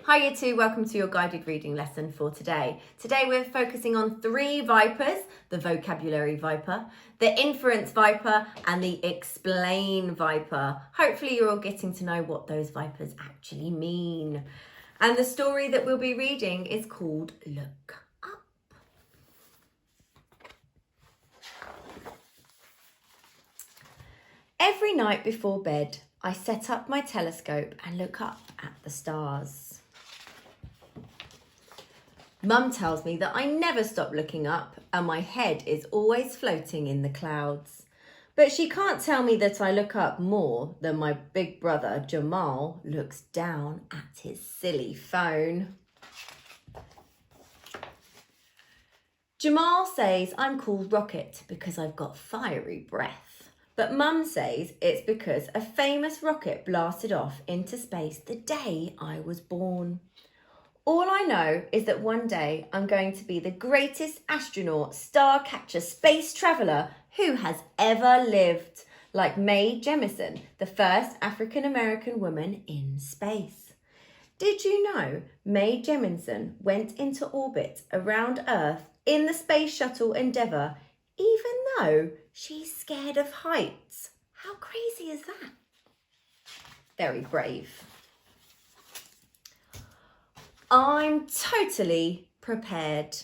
Hi you two, welcome to your guided reading lesson for today. Today we're focusing on 3 vipers, the vocabulary viper, the inference viper and the explain viper. Hopefully you're all getting to know what those vipers actually mean. And the story that we'll be reading is called Look Up. Every night before bed, I set up my telescope and look up at the stars. Mum tells me that I never stop looking up and my head is always floating in the clouds. But she can't tell me that I look up more than my big brother Jamal looks down at his silly phone. Jamal says I'm called Rocket because I've got fiery breath. But Mum says it's because a famous rocket blasted off into space the day I was born. All I know is that one day I'm going to be the greatest astronaut, star catcher, space traveller who has ever lived, like Mae Jemison, the first African-American woman in space. Did you know Mae Jemison went into orbit around Earth in the space shuttle Endeavour, even though she's scared of heights? How crazy is that? Very brave. I'm totally prepared.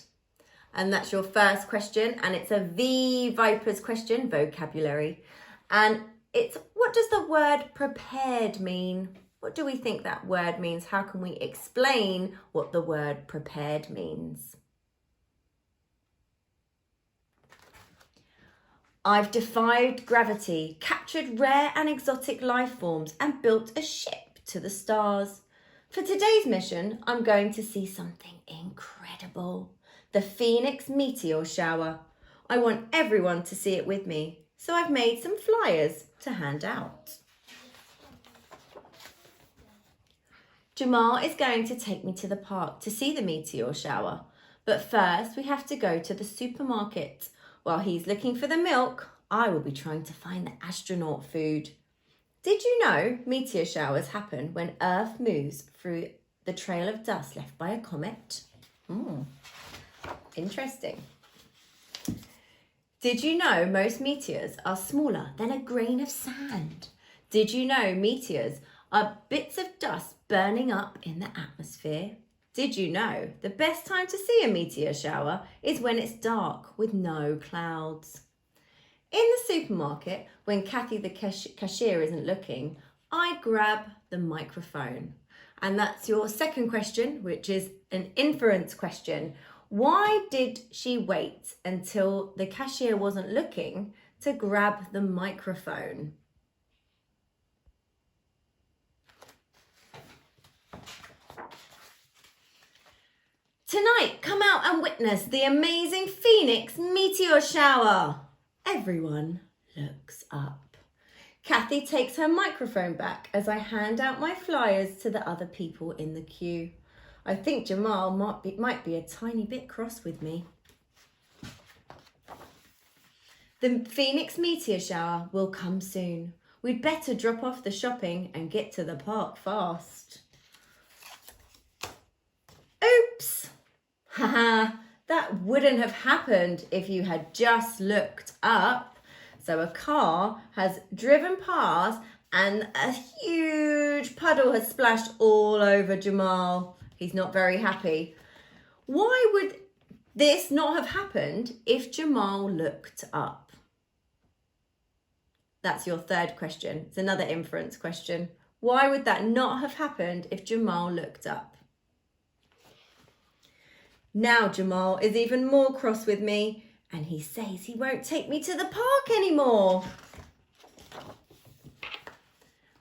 And that's your first question. And it's a V Vipers question, vocabulary. And it's, what does the word prepared mean? What do we think that word means? How can we explain what the word prepared means? I've defied gravity, captured rare and exotic life forms, and built a ship to the stars. For today's mission, I'm going to see something incredible. The Phoenix meteor shower. I want everyone to see it with me, so I've made some flyers to hand out. Jamal is going to take me to the park to see the meteor shower. But first, we have to go to the supermarket. While he's looking for the milk, I will be trying to find the astronaut food. Did you know meteor showers happen when Earth moves through the trail of dust left by a comet? Interesting. Did you know most meteors are smaller than a grain of sand? Did you know meteors are bits of dust burning up in the atmosphere? Did you know the best time to see a meteor shower is when it's dark with no clouds? In the supermarket, when Kathy the cashier isn't looking, I grab the microphone. And that's your second question, which is an inference question. Why did she wait until the cashier wasn't looking to grab the microphone? Tonight, come out and witness the amazing Phoenix meteor shower. Everyone looks up. Kathy takes her microphone back as I hand out my flyers to the other people in the queue. I think Jamal might be a tiny bit cross with me. The Phoenix meteor shower will come soon. We'd better drop off the shopping and get to the park fast. Oops! Haha! That wouldn't have happened if you had just looked up. So a car has driven past and a huge puddle has splashed all over Jamal. He's not very happy. Why would this not have happened if Jamal looked up? That's your third question. It's another inference question. Why would that not have happened if Jamal looked up? Now Jamal is even more cross with me and he says he won't take me to the park anymore.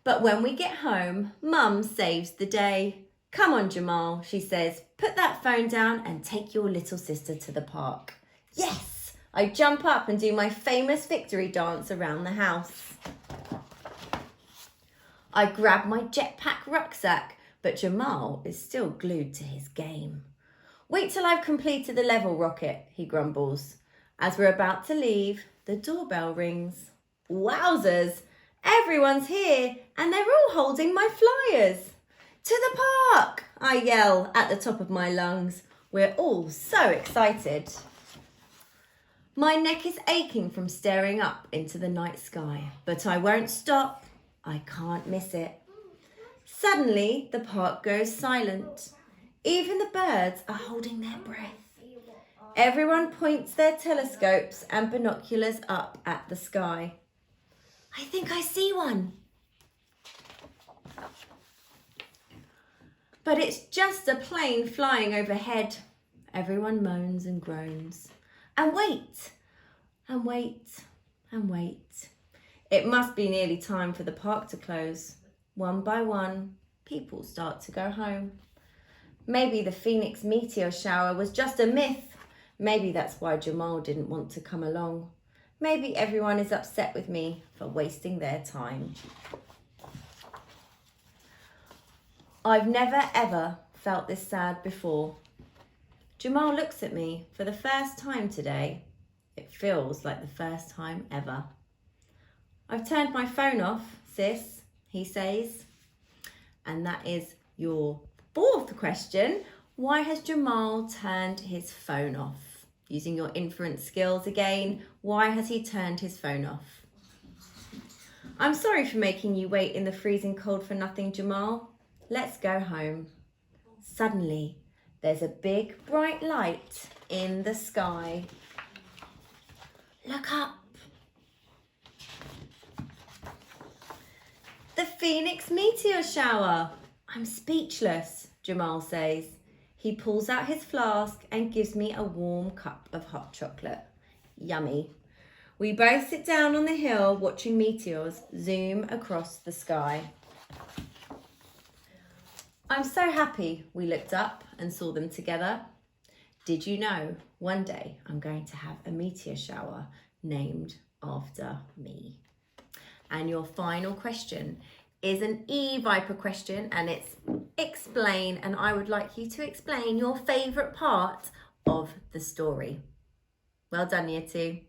But when we get home, Mum saves the day. Come on, Jamal, she says, put that phone down and take your little sister to the park. Yes, I jump up and do my famous victory dance around the house. I grab my jetpack rucksack, but Jamal is still glued to his game. Wait till I've completed the level, Rocket, he grumbles. As we're about to leave, the doorbell rings. Wowzers! Everyone's here and they're all holding my flyers. To the park! I yell at the top of my lungs. We're all so excited. My neck is aching from staring up into the night sky, but I won't stop. I can't miss it. Suddenly, the park goes silent. Even the birds are holding their breath. Everyone points their telescopes and binoculars up at the sky. I think I see one. But it's just a plane flying overhead. Everyone moans and groans. And wait, and wait, and wait. It must be nearly time for the park to close. One by one, people start to go home. Maybe the Phoenix meteor shower was just a myth. Maybe that's why Jamal didn't want to come along. Maybe everyone is upset with me for wasting their time. I've never ever felt this sad before. Jamal looks at me for the first time today. It feels like the first time ever. I've turned my phone off, sis, he says. And that is your fourth question. Why has Jamal turned his phone off? Using your inference skills again, why has he turned his phone off? I'm sorry for making you wait in the freezing cold for nothing, Jamal. Let's go home. Suddenly, there's a big bright light in the sky. Look up. The Phoenix meteor shower. I'm speechless, Jamal says. He pulls out his flask and gives me a warm cup of hot chocolate. Yummy. We both sit down on the hill watching meteors zoom across the sky. I'm so happy we looked up and saw them together. Did you know one day I'm going to have a meteor shower named after me? And your final question is an E-Viper question, and it's explain, and I would like you to explain your favourite part of the story. Well done, Year 2.